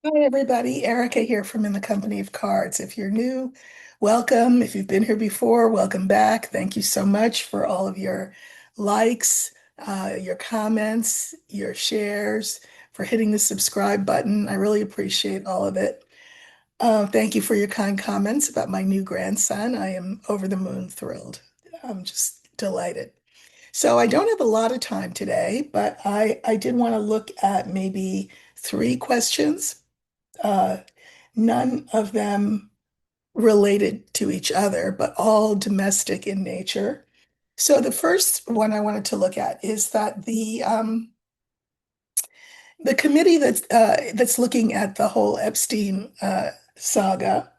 Hi, everybody. Erica here from In the Company of Cards. If you're new, welcome. If you've been here before, welcome back. Thank you so much for all of your likes, your comments, your shares, for hitting the subscribe button. I really appreciate all of it. Thank you for your kind comments about my new grandson. I am over the moon thrilled. I'm just delighted. So I don't have a lot of time today, but I did want to look at maybe three questions, uh, none of them related to each other, but all domestic in nature. So the first one I wanted to look at is that the committee that's looking at the whole Epstein saga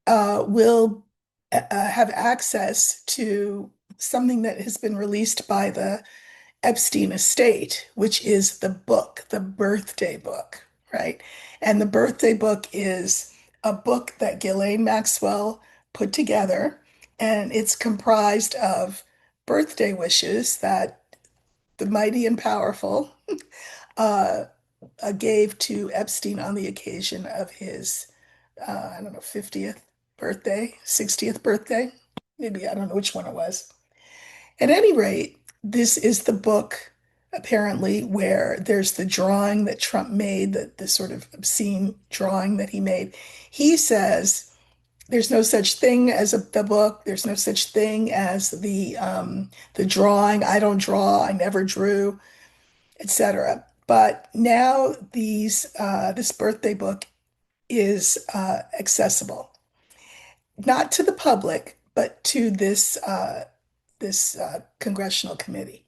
will have access to something that has been released by the Epstein estate, which is the book, the birthday book, right? And the birthday book is a book that Ghislaine Maxwell put together, and it's comprised of birthday wishes that the mighty and powerful uh, gave to Epstein on the occasion of his, I don't know, 50th birthday, 60th birthday. Maybe, I don't know which one it was. At any rate, this is the book, apparently, where there's the drawing that Trump made, the sort of obscene drawing that he made. He says there's no such thing as the book. There's no such thing as the drawing. I don't draw. I never drew, etc. But now this birthday book is accessible, not to the public, but to this congressional committee.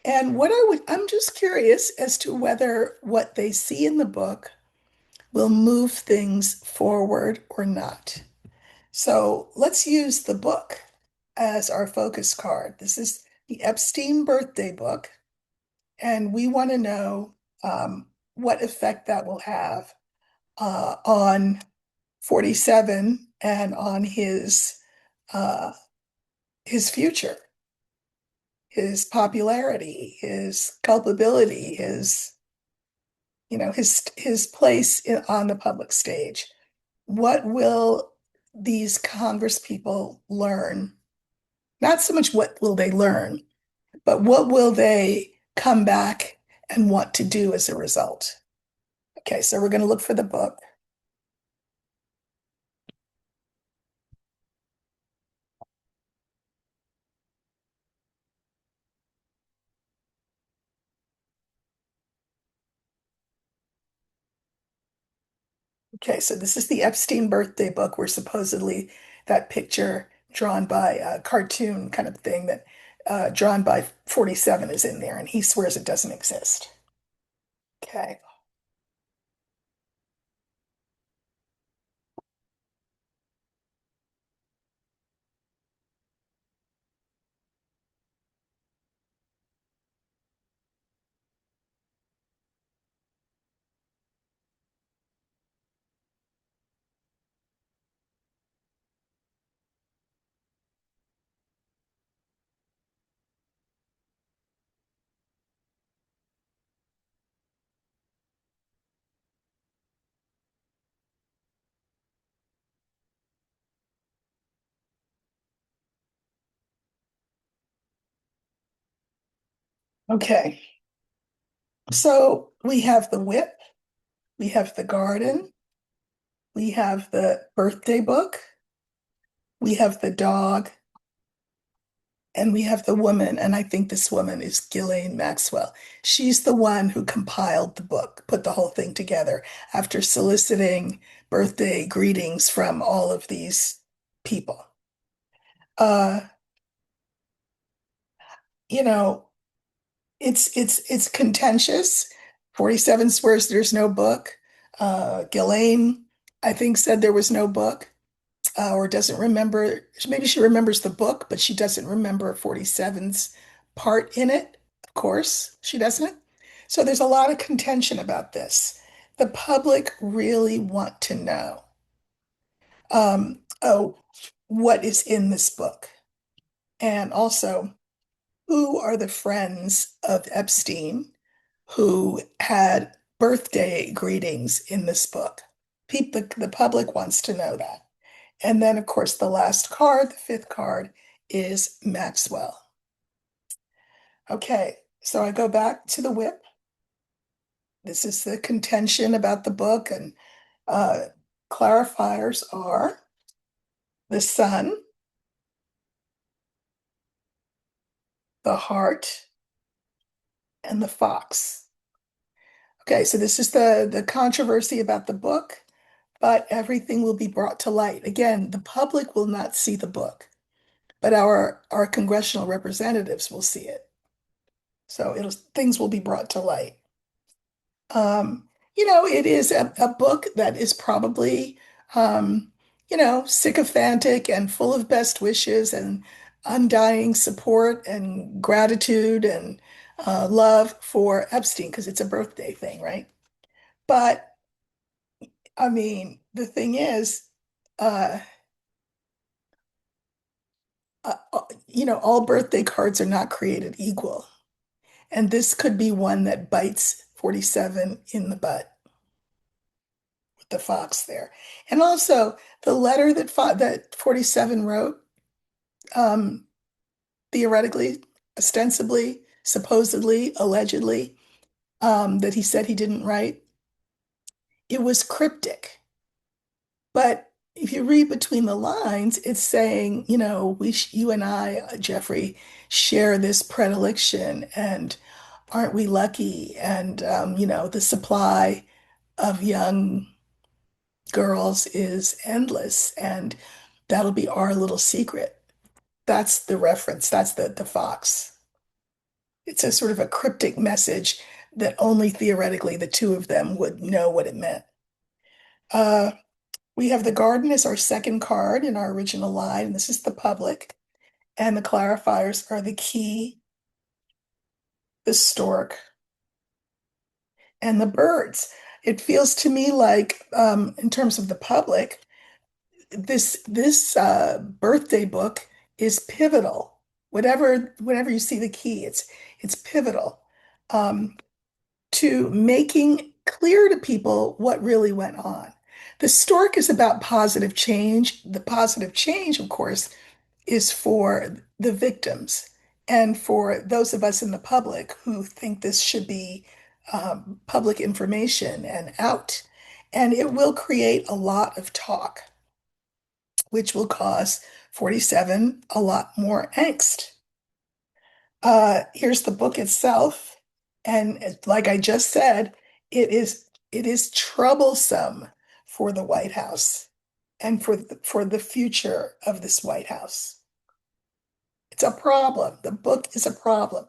And I'm just curious as to whether what they see in the book will move things forward or not. So let's use the book as our focus card. This is the Epstein birthday book, and we want to know what effect that will have on 47 and on uh, his future, his popularity, his culpability, his place on the public stage. What will these Congress people learn? Not so much what will they learn, but what will they come back and want to do as a result? Okay, so we're going to look for the book. Okay, so this is the Epstein birthday book where supposedly that picture drawn by a cartoon kind of thing that drawn by 47 is in there, and he swears it doesn't exist. Okay. Okay. So we have the whip, we have the garden, we have the birthday book, we have the dog, and we have the woman. And I think this woman is Ghislaine Maxwell. She's the one who compiled the book, put the whole thing together after soliciting birthday greetings from all of these people. Uh, you know, it's contentious. 47 swears there's no book. Ghislaine, I think, said there was no book. Or doesn't remember. Maybe she remembers the book, but she doesn't remember 47's part in it. Of course, she doesn't. So there's a lot of contention about this. The public really want to know, oh, what is in this book? And also, who are the friends of Epstein who had birthday greetings in this book. The public wants to know that. And then, of course, the last card, the fifth card, is Maxwell. Okay, so I go back to the whip. This is the contention about the book, and uh, clarifiers are the sun, the heart, and the fox. Okay, so this is the controversy about the book, but everything will be brought to light. Again, the public will not see the book, but our congressional representatives will see it. So things will be brought to light. It is a book that is probably, sycophantic and full of best wishes and undying support and gratitude and love for Epstein because it's a birthday thing, right? But I mean, the thing is, uh, all birthday cards are not created equal. And this could be one that bites 47 in the butt with the fox there. And also, the letter that 47 wrote, um, theoretically, ostensibly, supposedly, allegedly, that he said he didn't write, it was cryptic. But if you read between the lines, it's saying, you and I, Jeffrey, share this predilection, and aren't we lucky? And, the supply of young girls is endless, and that'll be our little secret. That's the reference. That's the fox. It's a sort of a cryptic message that only theoretically the two of them would know what it meant. Uh, we have the garden as our second card in our original line, and this is the public. And the clarifiers are the key, the stork, and the birds. It feels to me like, in terms of the public, this birthday book is pivotal. Whenever you see the key, it's pivotal, um, to making clear to people what really went on. The stork is about positive change. The positive change, of course, is for the victims and for those of us in the public who think this should be public information and out. And it will create a lot of talk, which will cause 47 a lot more angst. Here's the book itself. And like I just said, it is troublesome for the White House and for the future of this White House. It's a problem. The book is a problem.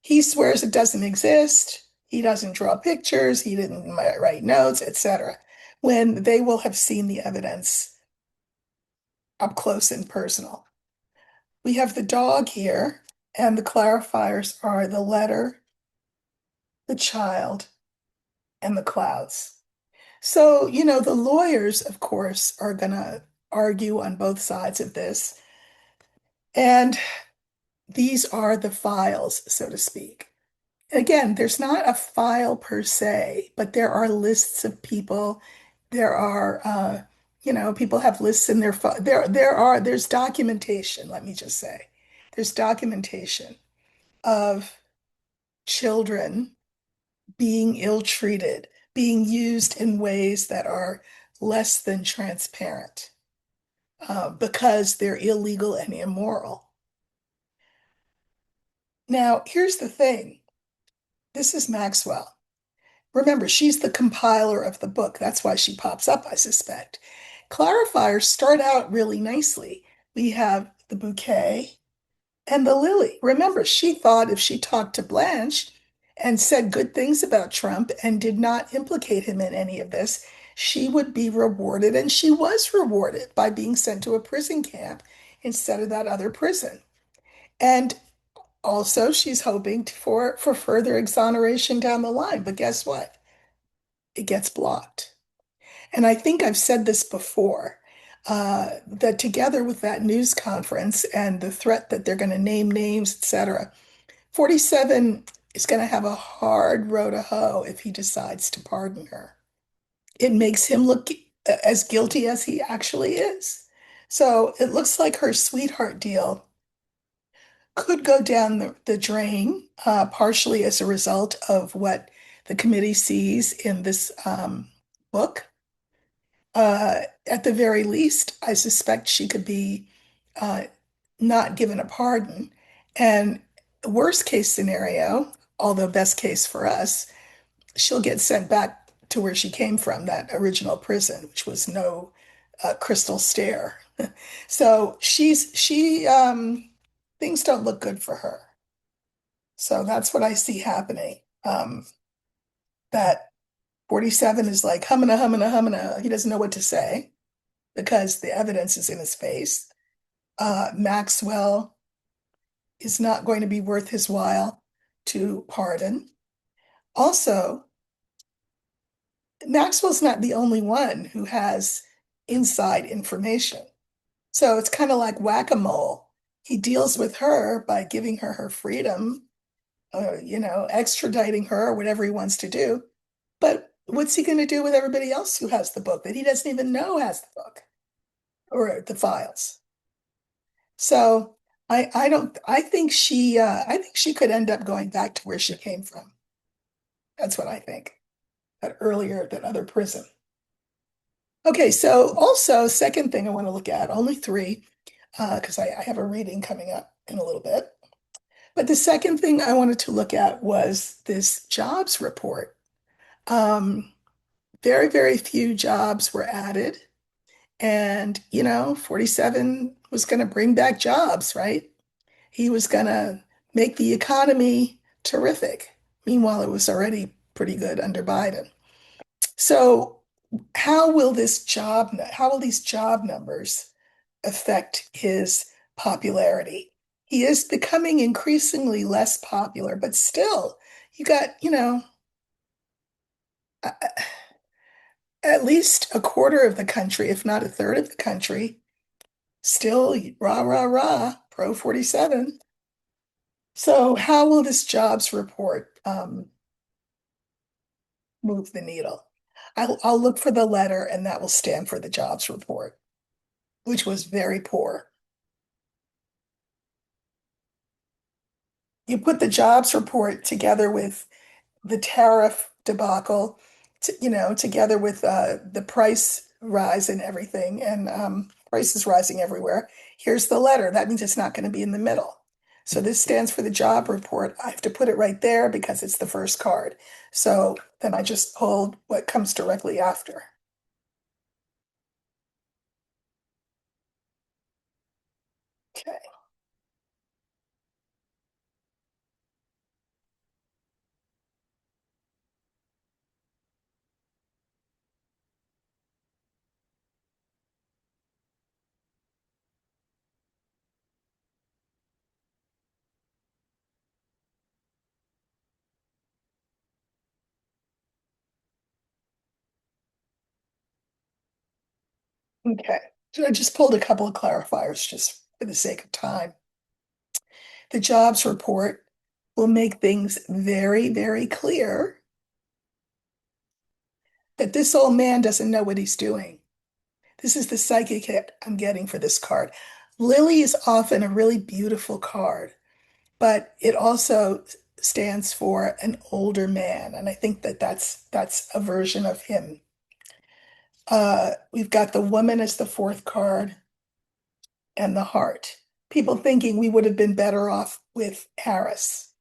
He swears it doesn't exist. He doesn't draw pictures. He didn't write notes, etc. When they will have seen the evidence up close and personal. We have the dog here, and the clarifiers are the letter, the child, and the clouds. So, the lawyers, of course, are going to argue on both sides of this. And these are the files, so to speak. Again, there's not a file per se, but there are lists of people. There are, people have lists in their there's documentation, let me just say. There's documentation of children being ill-treated, being used in ways that are less than transparent, because they're illegal and immoral. Now, here's the thing. This is Maxwell. Remember, she's the compiler of the book. That's why she pops up, I suspect. Clarifiers start out really nicely. We have the bouquet and the lily. Remember, she thought if she talked to Blanche and said good things about Trump and did not implicate him in any of this, she would be rewarded. And she was rewarded by being sent to a prison camp instead of that other prison. And also, she's hoping for further exoneration down the line. But guess what? It gets blocked. And I think I've said this before, that together with that news conference and the threat that they're going to name names, etc., 47 is going to have a hard row to hoe if he decides to pardon her. It makes him look as guilty as he actually is. So it looks like her sweetheart deal could go down the drain, partially as a result of what the committee sees in this book. At the very least, I suspect she could be uh, not given a pardon. And worst case scenario, although best case for us, she'll get sent back to where she came from, that original prison, which was no crystal stair. So things don't look good for her. So that's what I see happening. That 47 is like humming, humming, humming. He doesn't know what to say because the evidence is in his face. Maxwell is not going to be worth his while to pardon. Also, Maxwell's not the only one who has inside information. So it's kind of like whack-a-mole. He deals with her by giving her her freedom, extraditing her or whatever he wants to do. But what's he going to do with everybody else who has the book that he doesn't even know has the book or the files? So I don't I think she could end up going back to where she came from. That's what I think. That earlier, that other prison. Okay, so also second thing I want to look at, only three, because I have a reading coming up in a little bit. But the second thing I wanted to look at was this jobs report. Um, Very, very few jobs were added. And, 47 was going to bring back jobs, right? He was going to make the economy terrific. Meanwhile, it was already pretty good under Biden. So, how will these job numbers affect his popularity? He is becoming increasingly less popular, but still, you got, at least a quarter of the country, if not a third of the country, still rah, rah, rah, pro 47. So, how will this jobs report move the needle? I'll look for the letter, and that will stand for the jobs report, which was very poor. You put the jobs report together with the tariff debacle, together with the price rise and everything, and prices rising everywhere. Here's the letter. That means it's not going to be in the middle. So this stands for the job report. I have to put it right there because it's the first card. So then I just pulled what comes directly after. Okay. Okay. So I just pulled a couple of clarifiers just for the sake of time. The jobs report will make things very, very clear that this old man doesn't know what he's doing. This is the psychic hit I'm getting for this card. Lily is often a really beautiful card, but it also stands for an older man, and I think that that's a version of him. We've got the woman as the fourth card and the heart. People thinking we would have been better off with Harris.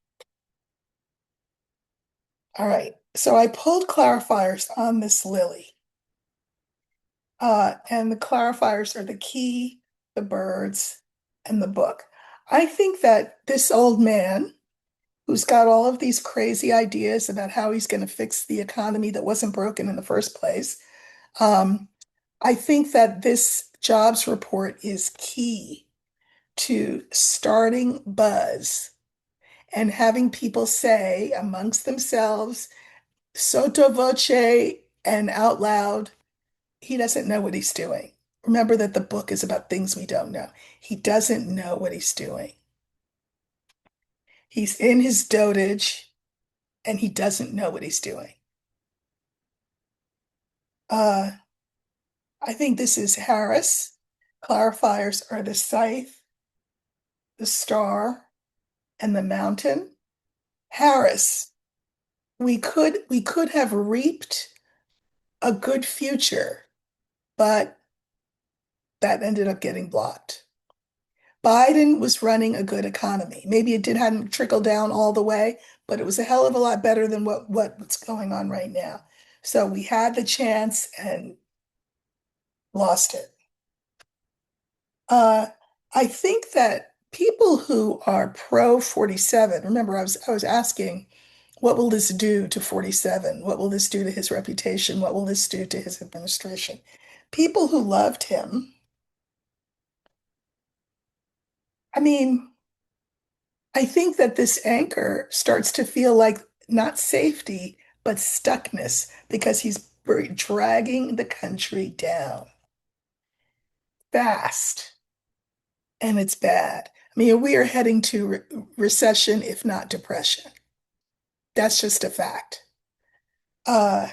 All right, so I pulled clarifiers on this Lily. And the clarifiers are the key, the birds, and the book. I think that this old man, who's got all of these crazy ideas about how he's going to fix the economy that wasn't broken in the first place, um, I think that this jobs report is key to starting buzz and having people say amongst themselves, sotto voce and out loud, he doesn't know what he's doing. Remember that the book is about things we don't know. He doesn't know what he's doing. He's in his dotage. and he doesn't know what he's doing. Uh, I think this is Harris. Clarifiers are the scythe, the star, and the mountain. Harris, we could have reaped a good future, but that ended up getting blocked. Biden was running a good economy. Maybe it did hadn't trickled down all the way, but it was a hell of a lot better than what's going on right now. So we had the chance and lost it. Uh, I think that people who are pro 47, remember I was asking, what will this do to 47? What will this do to his reputation? What will this do to his administration? People who loved him, I mean, I think that this anchor starts to feel like not safety, but stuckness because he's dragging the country down fast and it's bad. I mean, we are heading to recession, if not depression. That's just a fact. Uh,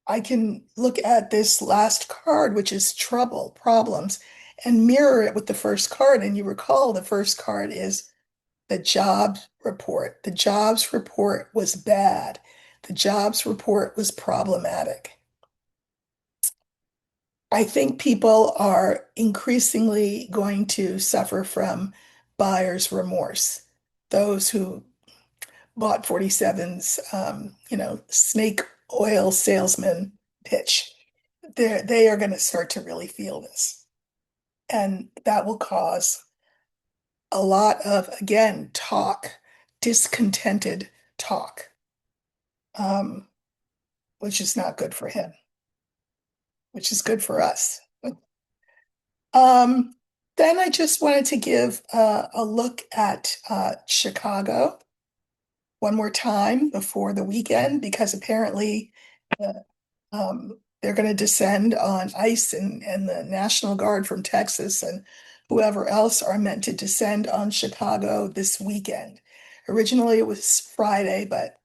I can look at this last card, which is trouble, problems, and mirror it with the first card. And you recall the first card is the jobs report. The jobs report was bad. The jobs report was problematic. I think people are increasingly going to suffer from buyer's remorse. Those who bought 47's, snake oil salesman pitch. They are going to start to really feel this. And that will cause a lot of, again, talk, discontented talk, um, which is not good for him, which is good for us. Um, then I just wanted to give a look at Chicago one more time before the weekend because apparently uh, they're going to descend on ICE and the National Guard from Texas and whoever else are meant to descend on Chicago this weekend. Originally it was Friday, but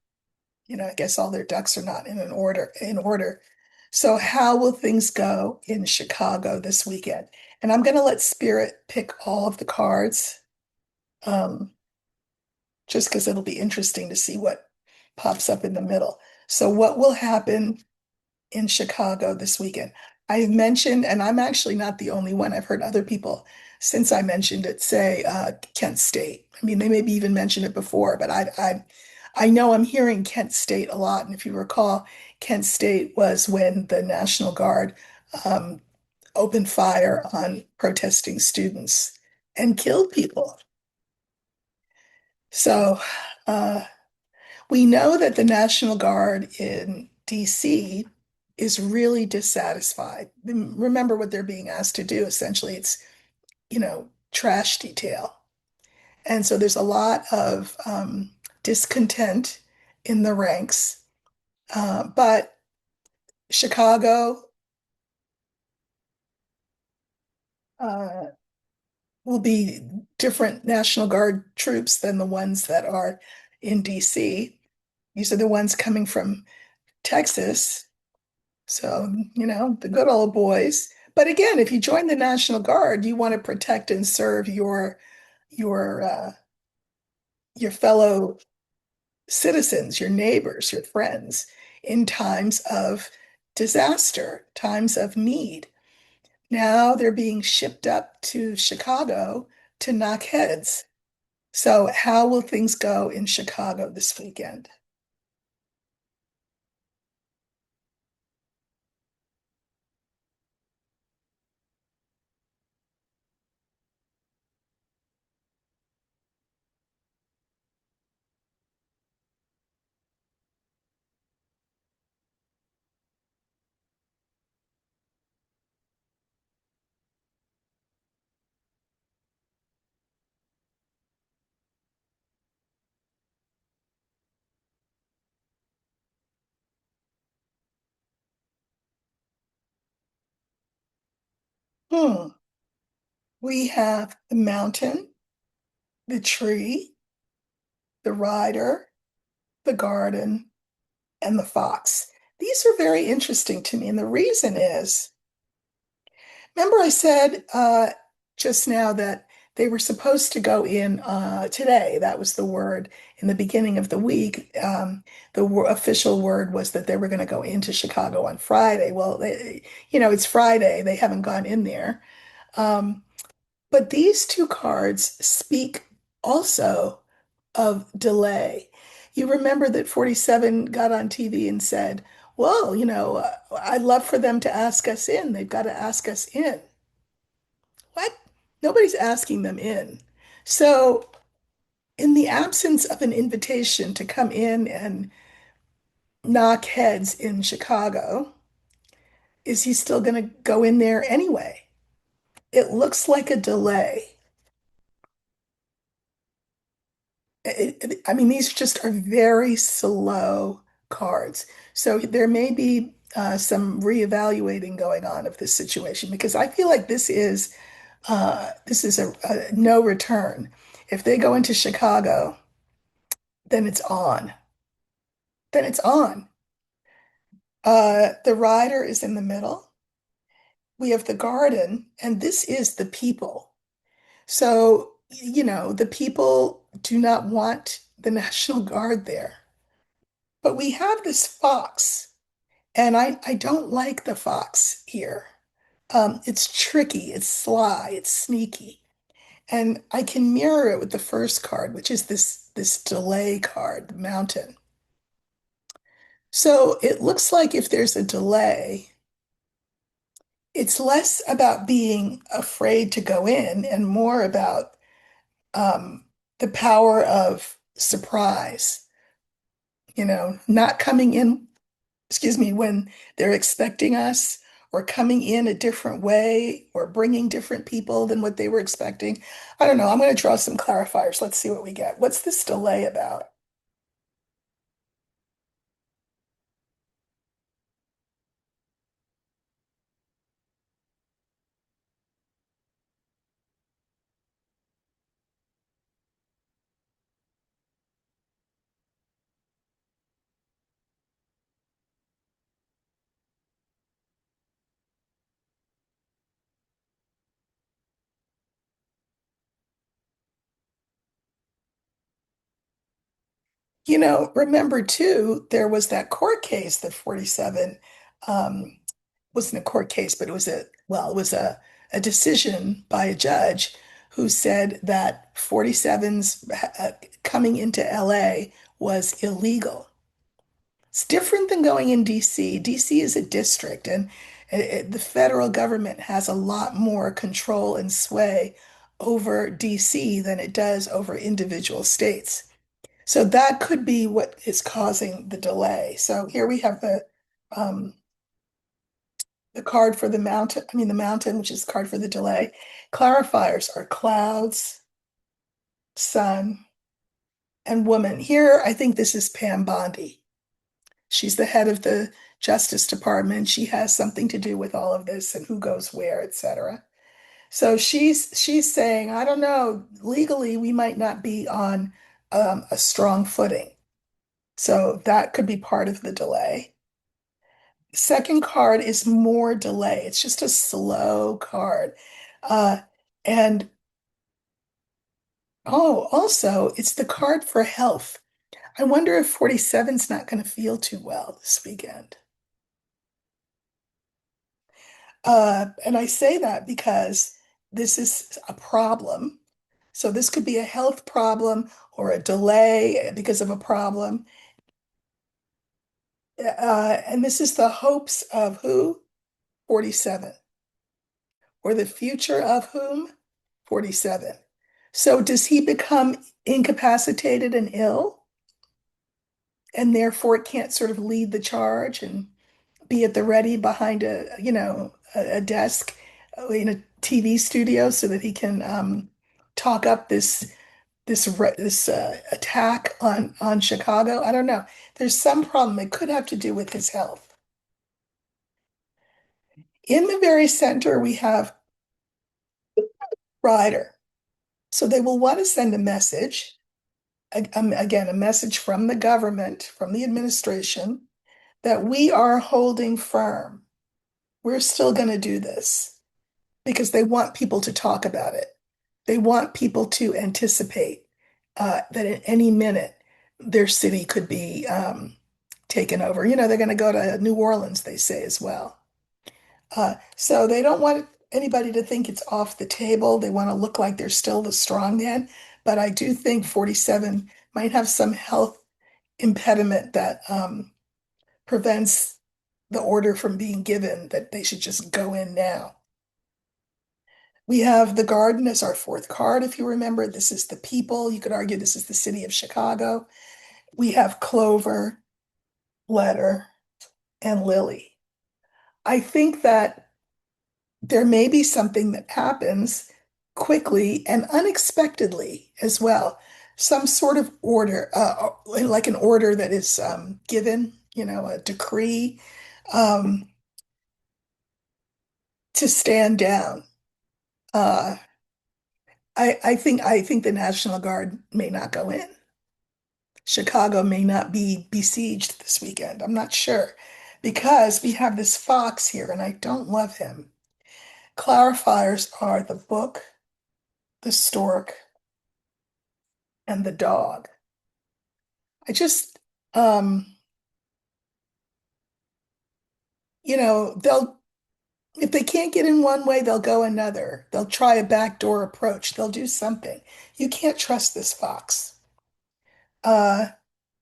I guess all their ducks are not in order. So how will things go in Chicago this weekend? And I'm going to let Spirit pick all of the cards, um, just because it'll be interesting to see what pops up in the middle. So what will happen in Chicago this weekend? I've mentioned, and I'm actually not the only one. I've heard other people, since I mentioned it, say Kent State. I mean, they maybe even mentioned it before, but I know I'm hearing Kent State a lot. And if you recall, Kent State was when the National Guard um, opened fire on protesting students and killed people. So uh, we know that the National Guard in DC is really dissatisfied. Remember what they're being asked to do. Essentially, it's, trash detail. And so there's a lot of discontent in the ranks. But Chicago uh, will be different National Guard troops than the ones that are in DC. These are the ones coming from Texas. So, the good old boys. But again, if you join the National Guard, you want to protect and serve your fellow citizens, your neighbors, your friends in times of disaster, times of need. Now they're being shipped up to Chicago to knock heads. So, how will things go in Chicago this weekend? Hmm. We have the mountain, the tree, the rider, the garden, and the fox. These are very interesting to me. And the reason is, remember I said just now that they were supposed to go in today. That was the word in the beginning of the week. Official word was that they were going to go into Chicago on Friday. Well, it's Friday. They haven't gone in there. Um, but these two cards speak also of delay. You remember that 47 got on TV and said, well, I'd love for them to ask us in. They've got to ask us in. What? Nobody's asking them in. So, in the absence of an invitation to come in and knock heads in Chicago, is he still going to go in there anyway? It looks like a delay. I mean, these just are very slow cards. So there may be some reevaluating going on of this situation because I feel like this is a no return. If they go into Chicago, then it's on. Then it's on. The rider is in the middle. We have the garden, and this is the people. So, the people do not want the National Guard there. But we have this fox, and I don't like the fox here. It's tricky, it's sly, it's sneaky. And I can mirror it with the first card, which is this delay card, the mountain. So it looks like if there's a delay, it's less about being afraid to go in and more about the power of surprise, not coming in, excuse me, when they're expecting us, or coming in a different way, or bringing different people than what they were expecting. I don't know. I'm going to draw some clarifiers. Let's see what we get. What's this delay about? Remember too, there was that court case that 47 um, wasn't a court case, but it was a decision by a judge who said that 47's coming into LA was illegal. It's different than going in DC. DC is a district, and the federal government has a lot more control and sway over DC than it does over individual states. So that could be what is causing the delay. So here we have the card for the mountain, I mean the mountain, which is the card for the delay. Clarifiers are clouds, sun, and woman. Here, I think this is Pam Bondi. She's the head of the Justice Department. She has something to do with all of this and who goes where, etc. So she's saying, I don't know, legally we might not be on a strong footing. So that could be part of the delay. Second card is more delay. It's just a slow card. Uh, and oh, also, it's the card for health. I wonder if 47's not going to feel too well this weekend. And I say that because this is a problem. So this could be a health problem or a delay because of a problem. And this is the hopes of who? 47. Or the future of whom? 47. So does he become incapacitated and ill and therefore can't sort of lead the charge and be at the ready behind a desk in a TV studio so that he can talk up this attack on Chicago? I don't know. There's some problem. It could have to do with his health. In the very center, we have Ryder. So they will want to send a message. again, a message from the government, from the administration, that we are holding firm. We're still going to do this because they want people to talk about it. They want people to anticipate that at any minute their city could be taken over. You know, they're going to go to New Orleans, they say as well. So they don't want anybody to think it's off the table. They want to look like they're still the strong man. But I do think 47 might have some health impediment that prevents the order from being given that they should just go in now. We have the garden as our fourth card, if you remember. This is the people. You could argue this is the city of Chicago. We have clover, letter, and lily. I think that there may be something that happens quickly and unexpectedly as well. Some sort of order, like an order that is given, you know, a decree um, to stand down. Uh, I think the National Guard may not go in. Chicago may not be besieged this weekend. I'm not sure because we have this fox here and I don't love him. Clarifiers are the book, the stork, and the dog. I just, um, they'll, if they can't get in one way, they'll go another. They'll try a backdoor approach. They'll do something. You can't trust this fox. Uh,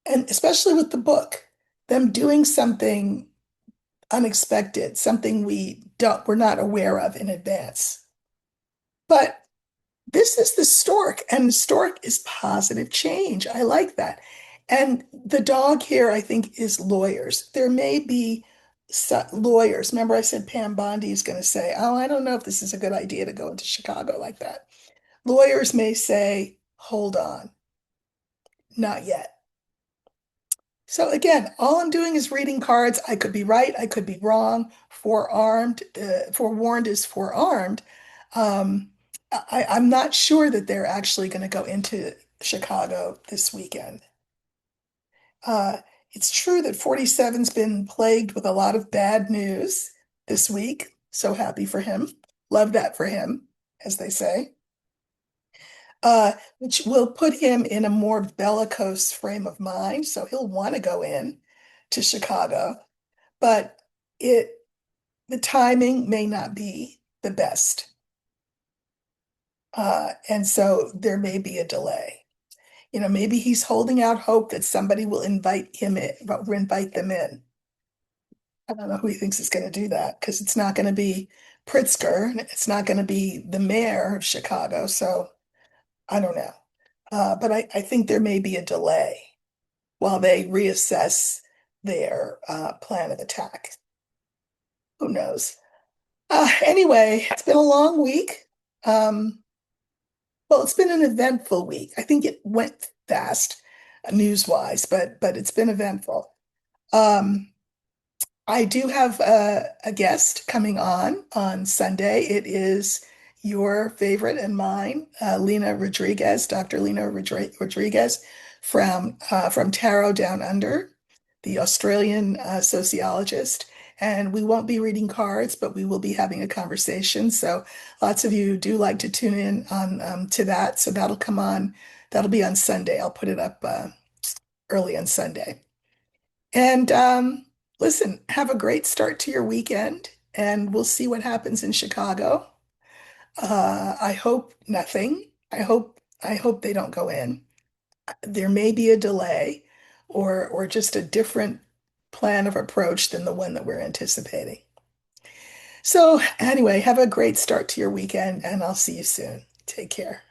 and especially with the book, them doing something unexpected, something we're not aware of in advance. But this is the stork, and the stork is positive change. I like that. And the dog here, I think, is lawyers. There may be lawyers. Remember, I said Pam Bondi is going to say, "Oh, I don't know if this is a good idea to go into Chicago like that." Lawyers may say, "Hold on, not yet." So again, all I'm doing is reading cards. I could be right, I could be wrong. Forewarned is forearmed. Um, I'm not sure that they're actually going to go into Chicago this weekend. Uh, it's true that 47's been plagued with a lot of bad news this week. So happy for him. Love that for him, as they say. Which will put him in a more bellicose frame of mind. So he'll want to go in to Chicago, but it the timing may not be the best. And so there may be a delay. You know, maybe he's holding out hope that somebody will invite them in. I don't know who he thinks is going to do that because it's not going to be Pritzker, and it's not going to be the mayor of Chicago. So I don't know. But I think there may be a delay while they reassess their plan of attack. Who knows? Anyway, it's been a long week. Um, well, it's been an eventful week. I think it went fast, news-wise, but it's been eventful. Um, I do have a guest coming on Sunday. It is your favorite and mine, Lena Rodriguez, Dr. Rodriguez from Taro Down Under, the Australian sociologist. And we won't be reading cards, but we will be having a conversation. So lots of you do like to tune in on to that. So that'll come on. That'll be on Sunday. I'll put it up early on Sunday. And listen, have a great start to your weekend, and we'll see what happens in Chicago. I hope nothing. I hope they don't go in. There may be a delay or just a different plan of approach than the one that we're anticipating. So anyway, have a great start to your weekend, and I'll see you soon. Take care.